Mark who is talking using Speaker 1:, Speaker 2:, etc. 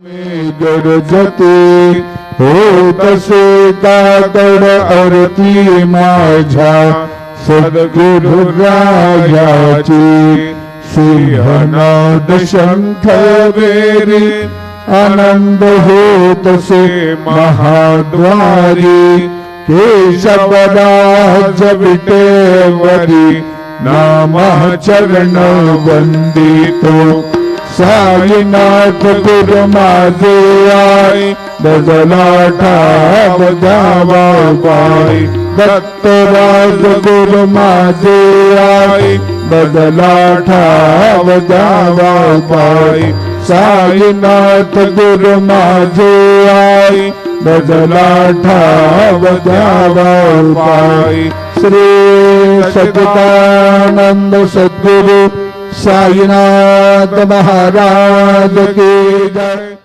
Speaker 1: गरजते हो तसे कातड आरती माझ्या सद्गुरुरायाची सिंहनाद शंख वेरी आनंद हो तसे महाद्वारी केशवराज विटेवरी नामः चरण वंदितो साईनाथ गुरु माझे आई गजलाठा बजावा पाई दत्तराज गुरु माझे आई गजलाठा बजावा पाई साईनाथ गुरु माझे आई गजलाठा बजावा पाई श्री सच्चिदानंद सद्गुरु साईनाथ महाराज की जय।